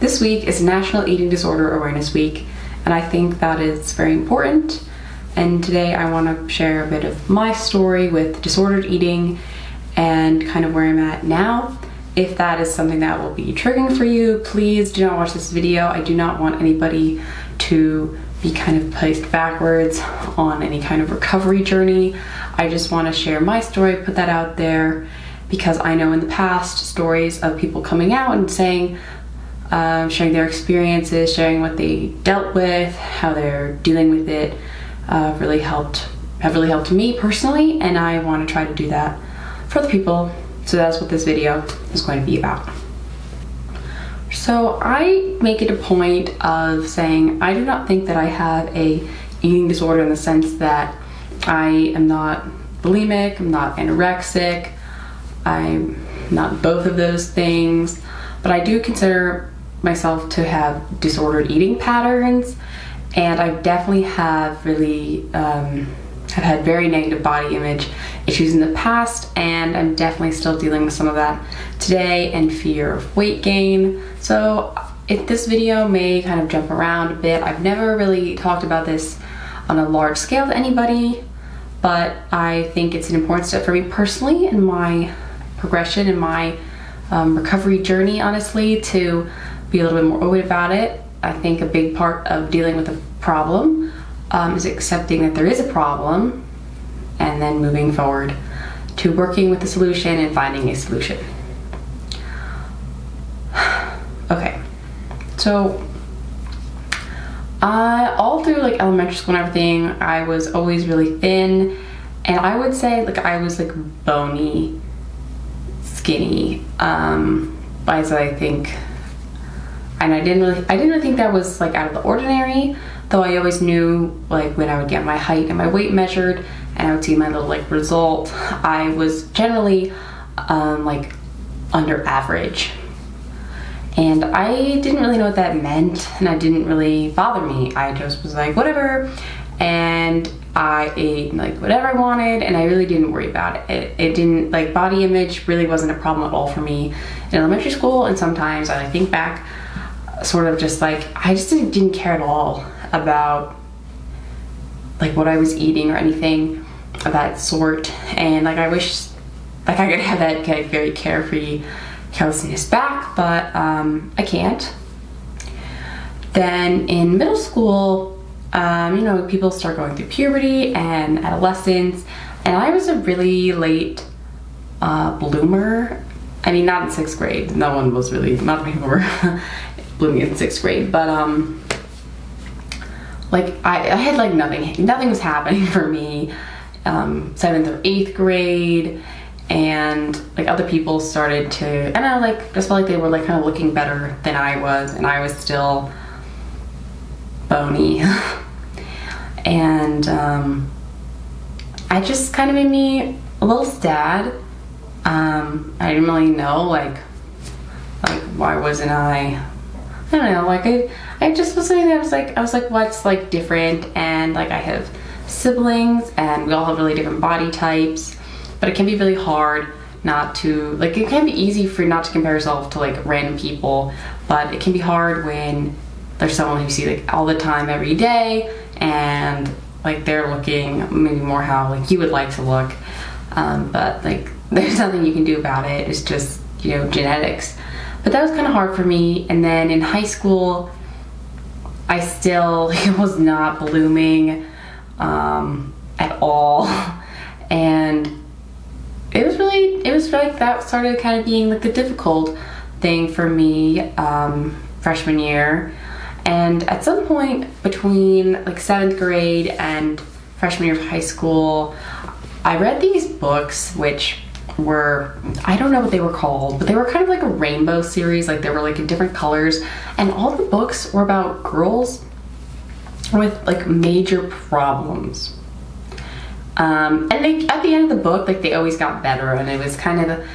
This week is National Eating Disorder Awareness Week, and I think that is very important. And today I want to share a bit of my story with disordered eating and kind of where I'm at now. If that is something that will be triggering for you, please do not watch this video. I do not want anybody to be kind of placed backwards on any kind of recovery journey. I just want to share my story, put that out there, because I know in the past stories of people coming out and saying, sharing their experiences, sharing what they dealt with, how they're dealing with it, have really helped me personally, and I want to try to do that for other people. So that's what this video is going to be about. So I make it a point of saying I do not think that I have a eating disorder in the sense that I am not bulimic, I'm not anorexic, I'm not both of those things, but I do consider myself to have disordered eating patterns, and I definitely have really have had very negative body image issues in the past, and I'm definitely still dealing with some of that today, and fear of weight gain. So if this video may kind of jump around a bit, I've never really talked about this on a large scale to anybody, but I think it's an important step for me personally in my progression, in my recovery journey, honestly, to be a little bit more open about it. I think a big part of dealing with a problem is accepting that there is a problem and then moving forward to working with the solution and finding a solution. Okay, so all through like elementary school and everything, I was always really thin, and I would say like I was like bony, skinny, as I think. And I didn't really think that was like out of the ordinary, though I always knew like when I would get my height and my weight measured and I would see my little like result, I was generally like under average. And I didn't really know what that meant, and it didn't really bother me. I just was like, whatever, and I ate like whatever I wanted, and I really didn't worry about it. It didn't, like, body image really wasn't a problem at all for me in elementary school, and sometimes I think back, sort of just like, I just didn't care at all about like what I was eating or anything of that sort. And like I wish like I could have that kind of very carefree carelessness back, but I can't. Then in middle school, you know, people start going through puberty and adolescence, and I was a really late bloomer. I mean, not in 6th grade. No one was really, not people were blooming in 6th grade, but like I had like nothing was happening for me. 7th or 8th grade, and like other people started to, and I like just felt like they were like kind of looking better than I was, and I was still bony. And I just kind of made me a little sad. I didn't really know like why wasn't I don't know, like I just was saying that I was like what's like different, and like I have siblings and we all have really different body types, but it can be really hard not to, like, it can be easy for you not to compare yourself to like random people, but it can be hard when there's someone who you see like all the time every day, and like they're looking maybe more how like you would like to look, but like there's nothing you can do about it. It's just, you know, genetics. But that was kind of hard for me. And then in high school, I still was not blooming at all, and it was like that started kind of being like the difficult thing for me freshman year. And at some point between like 7th grade and freshman year of high school, I read these books which were, I don't know what they were called, but they were kind of like a rainbow series, like they were like in different colors, and all the books were about girls with like major problems. And they, at the end of the book, like they always got better, and it was kind of,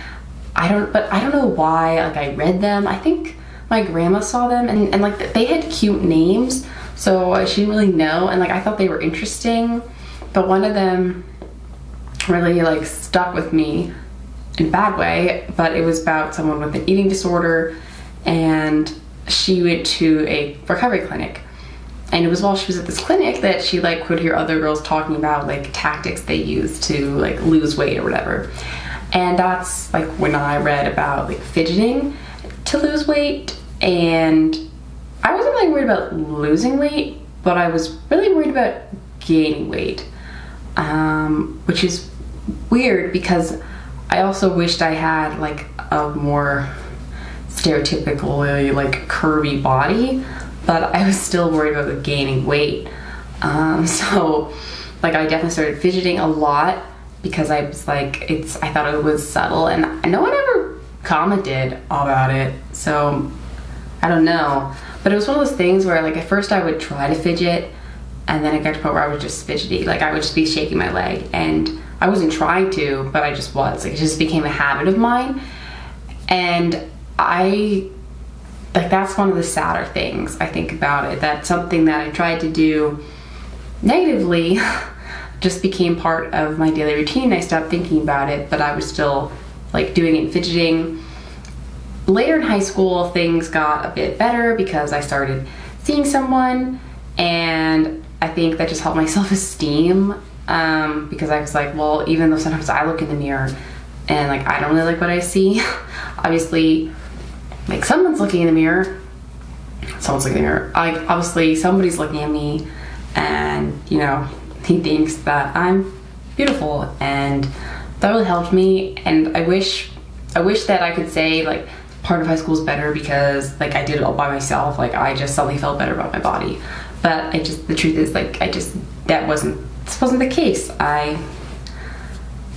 I don't know why, like I read them. I think my grandma saw them, and like they had cute names, so she didn't really know, and like I thought they were interesting, but one of them really like stuck with me in a bad way, but it was about someone with an eating disorder, and she went to a recovery clinic. And it was while she was at this clinic that she like could hear other girls talking about like tactics they use to like lose weight or whatever. And that's like when I read about like fidgeting to lose weight. And I wasn't really worried about losing weight, but I was really worried about gaining weight, which is weird because I also wished I had like a more stereotypically like curvy body, but I was still worried about gaining weight. So like I definitely started fidgeting a lot because I was like, I thought it was subtle, and no one ever commented about it, so I don't know. But it was one of those things where like at first I would try to fidget, and then it got to the point where I was just fidgety. Like I would just be shaking my leg, and I wasn't trying to, but I just was. Like it just became a habit of mine. And that's one of the sadder things I think about it. That's something that I tried to do negatively just became part of my daily routine. I stopped thinking about it, but I was still like doing it and fidgeting. Later in high school, things got a bit better because I started seeing someone, and I think that just helped my self-esteem, because I was like, well, even though sometimes I look in the mirror and like I don't really like what I see, obviously like someone's looking in the mirror, obviously somebody's looking at me, and you know, he thinks that I'm beautiful, and that really helped me. And I wish that I could say like part of high school is better because like I did it all by myself. Like I just suddenly felt better about my body, but the truth is like this wasn't the case. And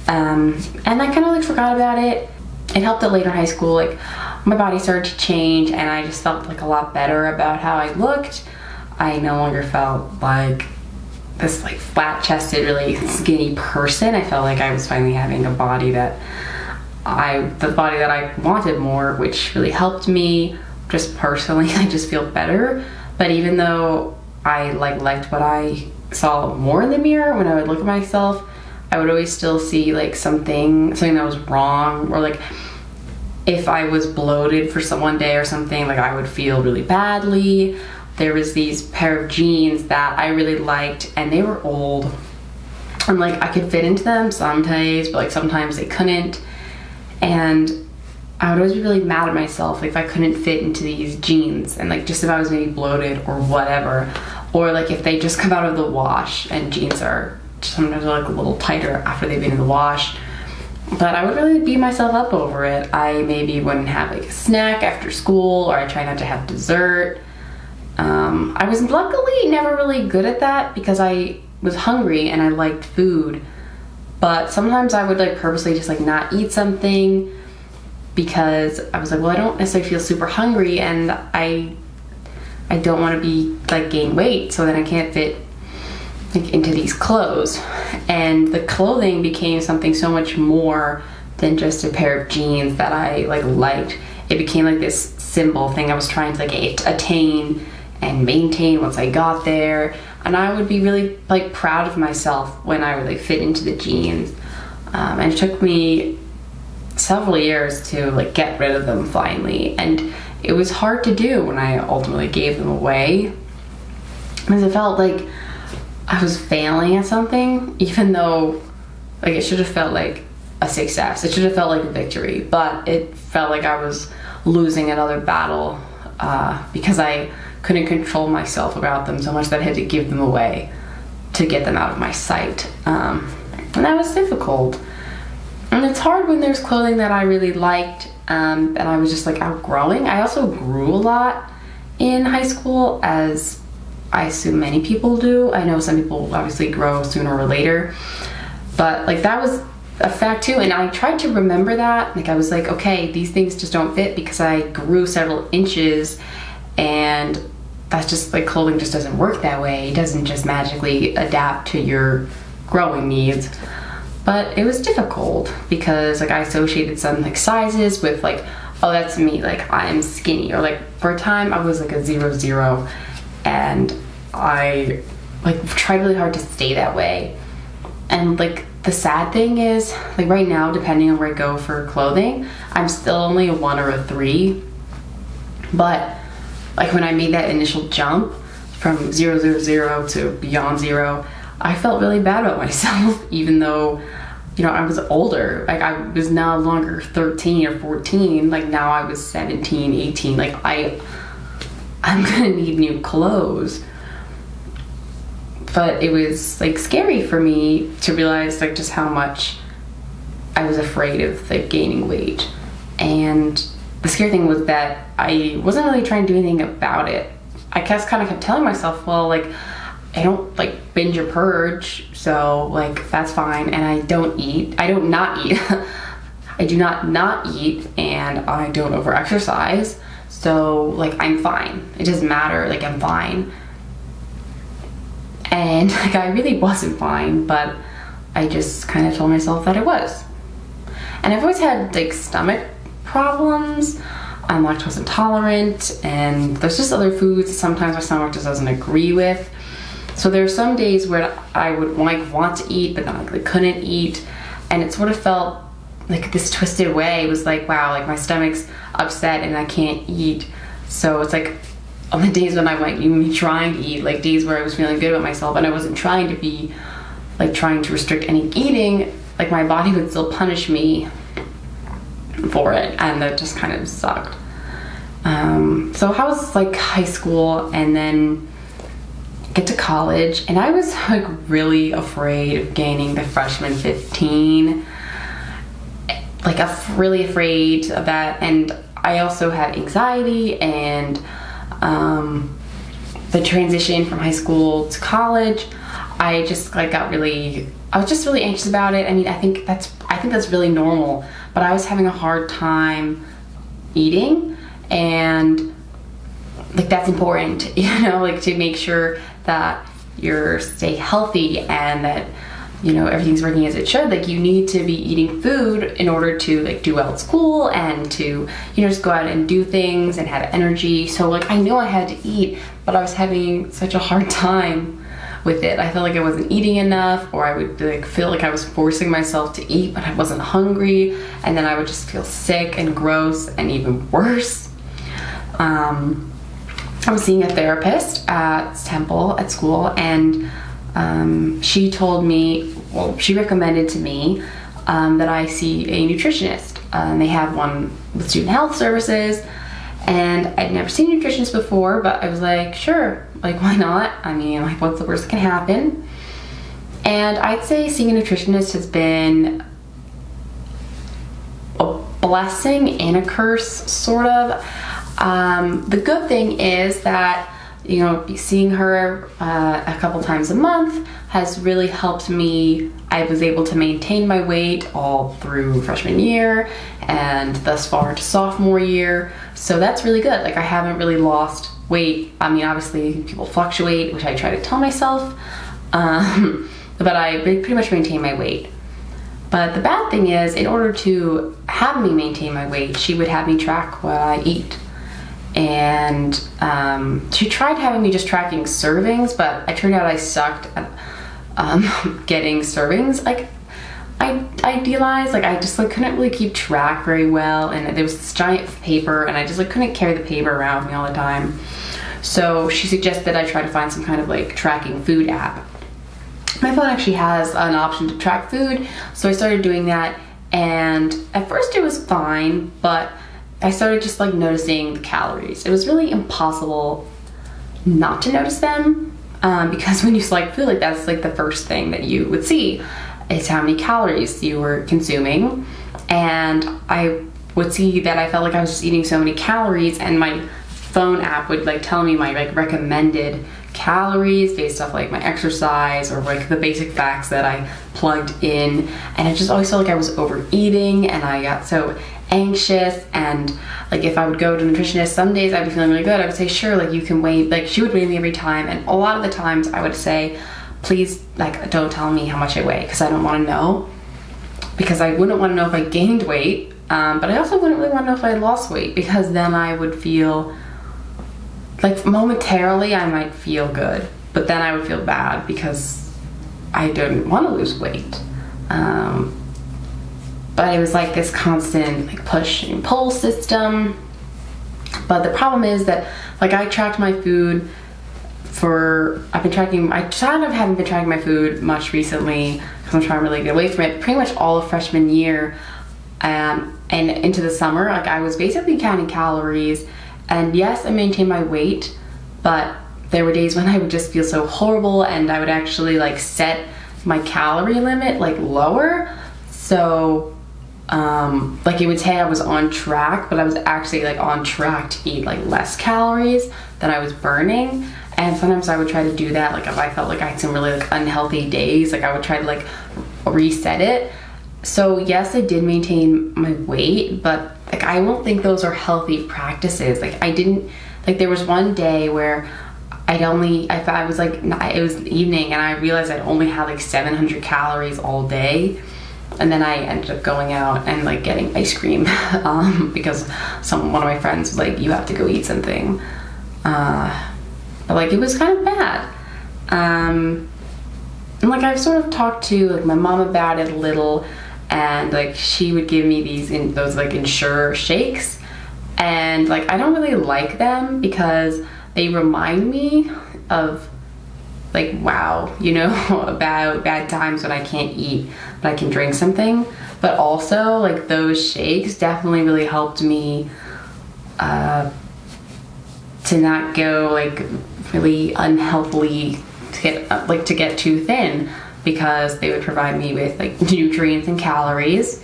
I kind of like forgot about it. It helped that later in high school, like my body started to change, and I just felt like a lot better about how I looked. I no longer felt like this like flat-chested, really skinny person. I felt like I was finally having a body the body that I wanted more, which really helped me just personally. I just feel better. But even though I liked what I saw more in the mirror when I would look at myself, I would always still see like something that was wrong, or like if I was bloated for one day or something, like I would feel really badly. There was these pair of jeans that I really liked, and they were old, and like I could fit into them sometimes, but like sometimes they couldn't. And I would always be really mad at myself if I couldn't fit into these jeans, and like just if I was maybe bloated or whatever, or like if they just come out of the wash, and jeans are sometimes like a little tighter after they've been in the wash. But I would really beat myself up over it. I maybe wouldn't have like a snack after school, or I try not to have dessert. I was luckily never really good at that because I was hungry and I liked food. But sometimes I would like purposely just like not eat something because I was like, well, I don't necessarily feel super hungry, and I don't want to be like gain weight, so then I can't fit like into these clothes. And the clothing became something so much more than just a pair of jeans that I liked. It became like this symbol thing I was trying to like attain and maintain once I got there. And I would be really like proud of myself when I would like fit into the jeans. And it took me several years to like get rid of them finally. And it was hard to do when I ultimately gave them away, because it felt like I was failing at something, even though like it should have felt like a success. It should have felt like a victory, but it felt like I was losing another battle because I couldn't control myself about them so much that I had to give them away to get them out of my sight. And that was difficult. And it's hard when there's clothing that I really liked and I was just like outgrowing. I also grew a lot in high school, as I assume many people do. I know some people obviously grow sooner or later, but like that was a fact too. And I tried to remember that. Like I was like, okay, these things just don't fit because I grew several inches, and that's just like clothing just doesn't work that way. It doesn't just magically adapt to your growing needs. But it was difficult because like I associated some like sizes with like, oh, that's me, like I'm skinny, or like for a time I was like a 0-0, and I like tried really hard to stay that way. And like the sad thing is, like right now, depending on where I go for clothing, I'm still only a 1 or a 3, but like when I made that initial jump from 0, to beyond 0, I felt really bad about myself, even though, you know, I was older. Like I was no longer 13 or 14. Like now I was 17, 18. Like I'm gonna need new clothes. But it was like scary for me to realize like just how much I was afraid of like gaining weight. And the scary thing was that I wasn't really trying to do anything about it. I just kind of kept telling myself, well, like, I don't like binge or purge, so like that's fine. And I don't eat. I don't not eat. I do not eat, and I don't over exercise. So like I'm fine. It doesn't matter. Like I'm fine. And like I really wasn't fine, but I just kind of told myself that I was. And I've always had like stomach problems. I'm lactose intolerant, and there's just other foods sometimes my stomach just doesn't agree with. So there are some days where I would like want to eat, but then I like couldn't eat, and it sort of felt like this twisted way. It was like, wow, like my stomach's upset and I can't eat. So it's like on the days when I'm like even trying to eat, like days where I was feeling good about myself and I wasn't trying to be like trying to restrict any eating, like my body would still punish me for it, and that just kind of sucked. So I was like high school and then get to college, and I was like really afraid of gaining the freshman 15. Like really afraid of that, and I also had anxiety and the transition from high school to college. I just like I was just really anxious about it. I mean, I think that's really normal, but I was having a hard time eating, and like that's important, you know, like to make sure that you stay healthy and that, you know, everything's working as it should. Like you need to be eating food in order to like do well at school and to, you know, just go out and do things and have energy. So like I knew I had to eat, but I was having such a hard time with it. I felt like I wasn't eating enough, or I would like feel like I was forcing myself to eat but I wasn't hungry, and then I would just feel sick and gross and even worse. I was seeing a therapist at Temple at school, and she told me, well, she recommended to me that I see a nutritionist. They have one with student health services, and I'd never seen a nutritionist before, but I was like, sure, like why not? I mean, like what's the worst that can happen? And I'd say seeing a nutritionist has been a blessing and a curse, sort of. The good thing is that, you know, seeing her a couple times a month has really helped me. I was able to maintain my weight all through freshman year and thus far to sophomore year. So that's really good. Like I haven't really lost weight. I mean, obviously people fluctuate, which I try to tell myself, but I pretty much maintain my weight. But the bad thing is, in order to have me maintain my weight, she would have me track what I eat. And she tried having me just tracking servings, but it turned out I sucked at getting servings. Like I idealized, like I just like couldn't really keep track very well, and there was this giant paper, and I just like couldn't carry the paper around with me all the time. So she suggested I try to find some kind of like tracking food app. My phone actually has an option to track food, so I started doing that, and at first it was fine, but I started just like noticing the calories. It was really impossible not to notice them, because when you select food, like that's like the first thing that you would see is how many calories you were consuming. And I would see that I felt like I was just eating so many calories, and my phone app would like tell me my like recommended calories based off like my exercise or like the basic facts that I plugged in. And I just always felt like I was overeating, and I got so anxious. And like if I would go to a nutritionist, some days I'd be feeling really good, I would say, sure, like you can weigh, like she would weigh me every time, and a lot of the times I would say, please, like don't tell me how much I weigh, because I don't want to know, because I wouldn't want to know if I gained weight, but I also wouldn't really want to know if I lost weight, because then I would feel like momentarily I might feel good, but then I would feel bad because I didn't want to lose weight. But it was like this constant like push and pull system. But the problem is that, like, I tracked my food I kind of haven't been tracking my food much recently because I'm trying to really get away from it. Pretty much all of freshman year and into the summer, like, I was basically counting calories, and yes, I maintained my weight, but there were days when I would just feel so horrible, and I would actually, like, set my calorie limit, like, lower. So like, it would say I was on track, but I was actually, like, on track to eat, like, less calories than I was burning. And sometimes I would try to do that, like, if I felt like I had some really, like, unhealthy days, like, I would try to, like, reset it. So yes, I did maintain my weight, but, like, I won't think those are healthy practices. Like, there was one day where I was like, it was one and I realized I'd only had like 700 calories all day. And then I ended up going out and, like, getting ice cream because one of my friends was like, you have to go eat something. But, like, it was kind of bad. And, like, I've sort of talked to, like, my mom about it a little, and, like, she would give me those like Ensure shakes, and, like, I don't really like them because they remind me of, like, wow, you know, about bad times when I can't eat but I can drink something. But also, like, those shakes definitely really helped me to not go, like, really unhealthily to get too thin, because they would provide me with, like, nutrients and calories.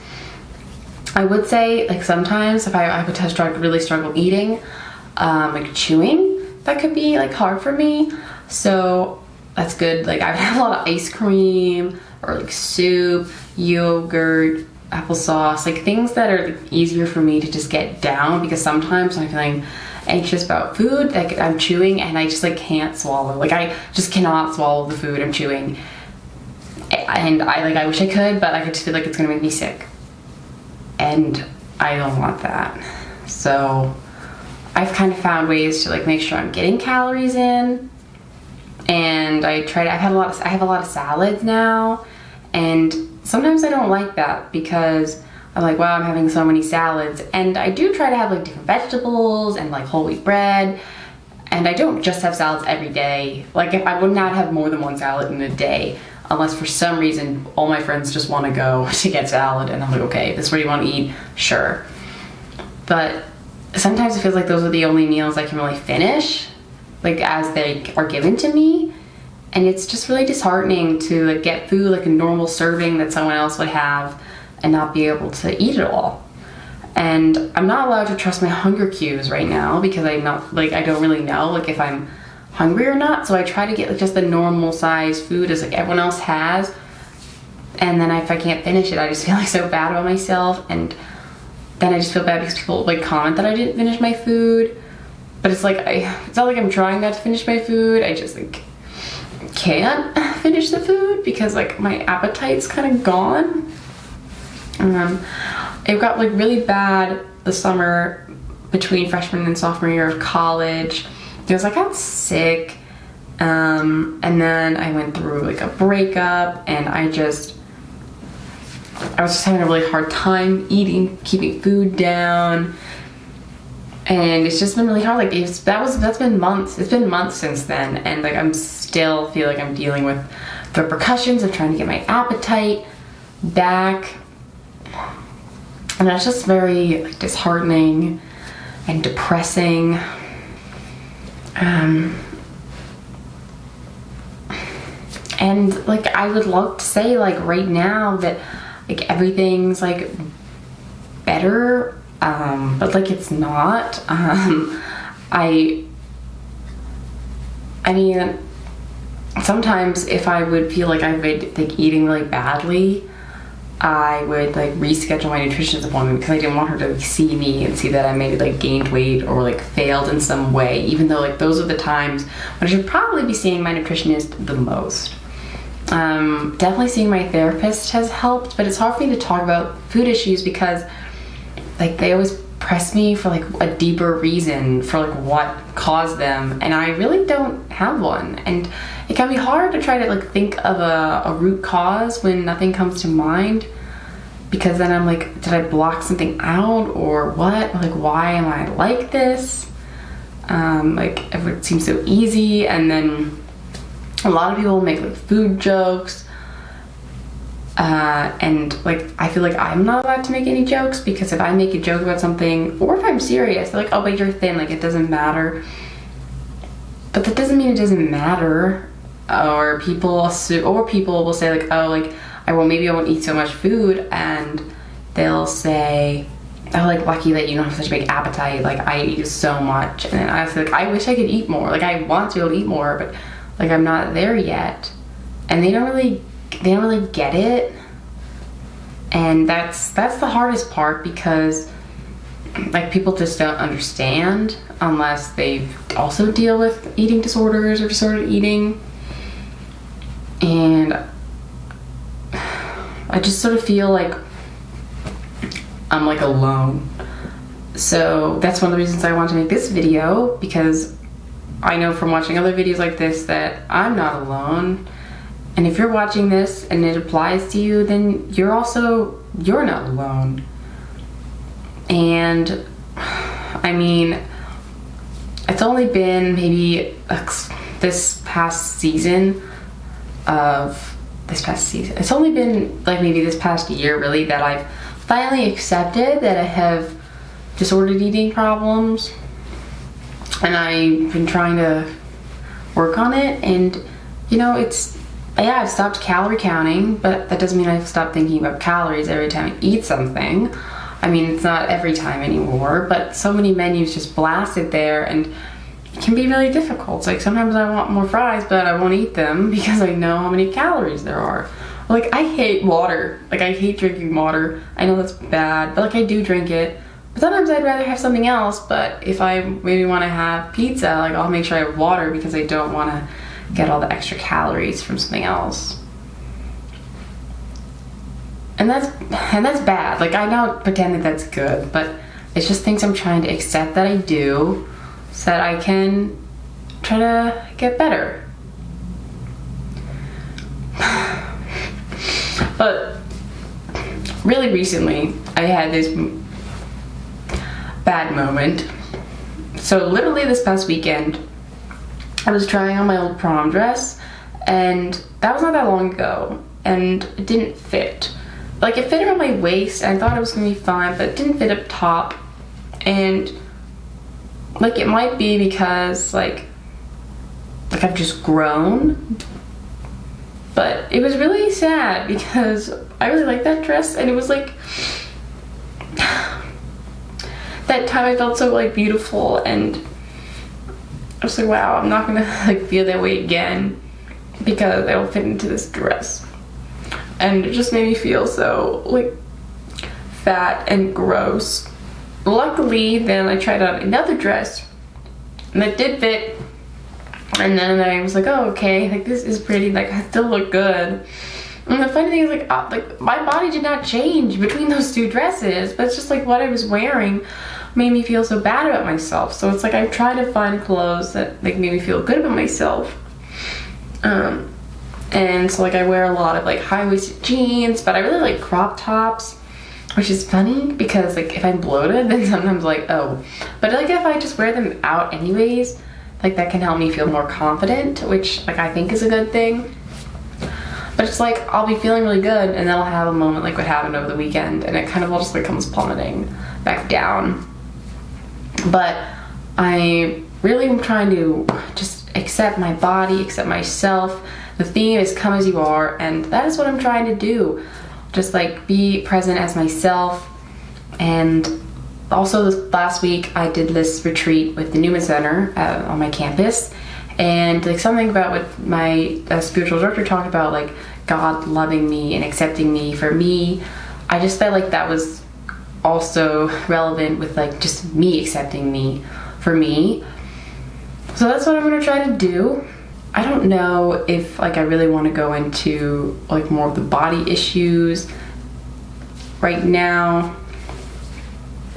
I would say, like, sometimes if I would really struggle eating, like, chewing, that could be, like, hard for me. So that's good. Like, I would have a lot of ice cream or, like, soup, yogurt, applesauce, like, things that are, like, easier for me to just get down, because sometimes when I'm feeling anxious about food, like, I'm chewing and I just, like, can't swallow. Like, I just cannot swallow the food I'm chewing. And I wish I could, but I just feel like it's gonna make me sick. And I don't want that. So I've kind of found ways to, like, make sure I'm getting calories in. And I have a lot of salads now, and sometimes I don't like that because I'm like, wow, I'm having so many salads. And I do try to have, like, different vegetables and, like, whole wheat bread, and I don't just have salads every day. Like, if I would not have more than one salad in a day, unless for some reason all my friends just want to go to get salad, and I'm like, okay, this is where you want to eat, sure. But sometimes it feels like those are the only meals I can really finish, like, as they are given to me. And it's just really disheartening to, like, get food, like, a normal serving that someone else would have, and not be able to eat it all. And I'm not allowed to trust my hunger cues right now because I don't really know, like, if I'm hungry or not. So I try to get, like, just the normal size food as, like, everyone else has. And then if I can't finish it, I just feel, like, so bad about myself. And then I just feel bad because people, like, comment that I didn't finish my food. But it's like, it's not like I'm trying not to finish my food. I just, like, can't finish the food because, like, my appetite's kind of gone. It got, like, really bad the summer between freshman and sophomore year of college because I got sick, and then I went through, like, a breakup, and I was just having a really hard time keeping food down, and it's just been really hard. Like, that's been months. It's been months since then, and, like, I'm still feel like I'm dealing with the repercussions of trying to get my appetite back. And that's just very, like, disheartening and depressing. And, like, I would love to say, like, right now that, like, everything's, like, better, but, like, it's not. I mean, sometimes if I would feel like I've been, like, eating really badly, I would, like, reschedule my nutritionist appointment because I didn't want her to, like, see me and see that I maybe, like, gained weight or, like, failed in some way, even though, like, those are the times when I should probably be seeing my nutritionist the most. Definitely seeing my therapist has helped, but it's hard for me to talk about food issues because, like, they always press me for, like, a deeper reason for, like, what caused them, and I really don't have one. And it can be hard to try to, like, think of a root cause when nothing comes to mind, because then I'm like, did I block something out or what? Like, why am I like this? Like it seems so easy, and then a lot of people make like food jokes. And like I feel like I'm not allowed to make any jokes, because if I make a joke about something, or if I'm serious, they're like, oh, but you're thin, like it doesn't matter. But that doesn't mean it doesn't matter. Or people will say like, oh, like maybe I won't eat so much food, and they'll say, oh, like lucky that you don't have such a big appetite, like I eat so much. And then I say like, I wish I could eat more, like I want to be able to eat more, but like I'm not there yet. And they don't really get it. And that's the hardest part, because like people just don't understand unless they also deal with eating disorders or disordered eating. And I just sort of feel like I'm like alone. So that's one of the reasons I want to make this video, because I know from watching other videos like this that I'm not alone. And if you're watching this and it applies to you, then you're not alone. And I mean, it's only been maybe this past season. It's only been like maybe this past year really that I've finally accepted that I have disordered eating problems. And I've been trying to work on it, and you know, I've stopped calorie counting, but that doesn't mean I've stopped thinking about calories every time I eat something. I mean, it's not every time anymore, but so many menus just blasted there, and it can be really difficult. It's like sometimes I want more fries, but I won't eat them because I know how many calories there are. Like, I hate water. Like, I hate drinking water. I know that's bad, but like I do drink it. But sometimes I'd rather have something else, but if I maybe want to have pizza, like I'll make sure I have water because I don't want to get all the extra calories from something else. And that's bad. Like, I don't pretend that that's good, but it's just things I'm trying to accept that I do so that I can try to get better. But really recently, I had this bad moment. So literally this past weekend, I was trying on my old prom dress, and that was not that long ago, and it didn't fit. Like, it fit around my waist, and I thought it was gonna be fine, but it didn't fit up top. And like, it might be because like I've just grown, but it was really sad because I really liked that dress, and it was like that time I felt so like beautiful, and I was like, wow, I'm not gonna like feel that way again because I don't fit into this dress. And it just made me feel so like fat and gross. Luckily, then I tried on another dress and it did fit. And then I was like, oh, okay, like this is pretty, like I still look good. And the funny thing is like my body did not change between those two dresses, but it's just like what I was wearing made me feel so bad about myself. So it's like I try to find clothes that like made me feel good about myself. And so like I wear a lot of like high-waisted jeans, but I really like crop tops, which is funny because like if I'm bloated, then sometimes like, oh, but like if I just wear them out anyways, like that can help me feel more confident, which like I think is a good thing. But it's like I'll be feeling really good, and then I'll have a moment like what happened over the weekend, and it kind of all just like comes plummeting back down. But I really am trying to just accept my body, accept myself. The theme is come as you are, and that is what I'm trying to do. Just like be present as myself. And also this last week I did this retreat with the Newman Center on my campus, and like something about what my spiritual director talked about, like God loving me and accepting me for me. I just felt like that was also relevant with like just me accepting me for me. So that's what I'm gonna try to do. I don't know if like I really want to go into like more of the body issues right now.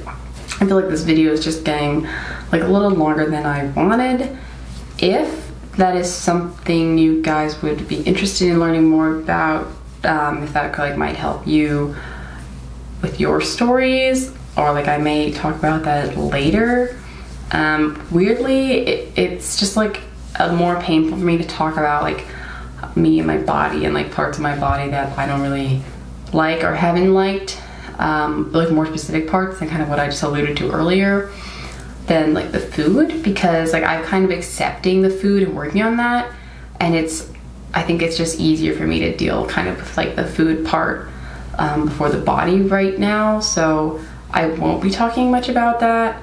I feel like this video is just getting like a little longer than I wanted. If that is something you guys would be interested in learning more about, if that like might help you with your stories, or like I may talk about that later. Weirdly, it's just like more painful for me to talk about like me and my body and like parts of my body that I don't really like or haven't liked, like more specific parts than kind of what I just alluded to earlier, than like the food, because like I'm kind of accepting the food and working on that, and I think it's just easier for me to deal kind of with like the food part before the body right now, so I won't be talking much about that.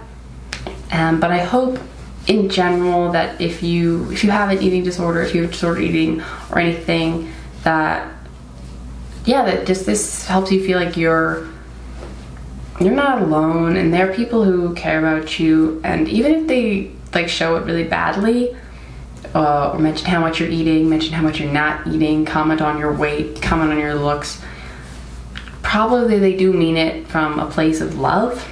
But I hope in general that if you have an eating disorder, if you have disordered eating or anything, that that just this helps you feel like you're not alone, and there are people who care about you, and even if they like show it really badly, or mention how much you're eating, mention how much you're not eating, comment on your weight, comment on your looks, probably they do mean it from a place of love.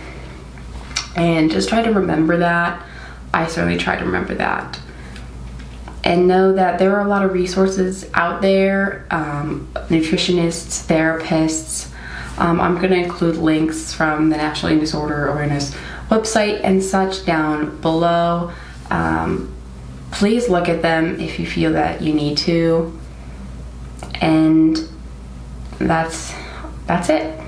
And just try to remember that. I certainly try to remember that. And know that there are a lot of resources out there, nutritionists, therapists. I'm going to include links from the National Eating Disorder Awareness website and such down below. Please look at them if you feel that you need to. And that's it.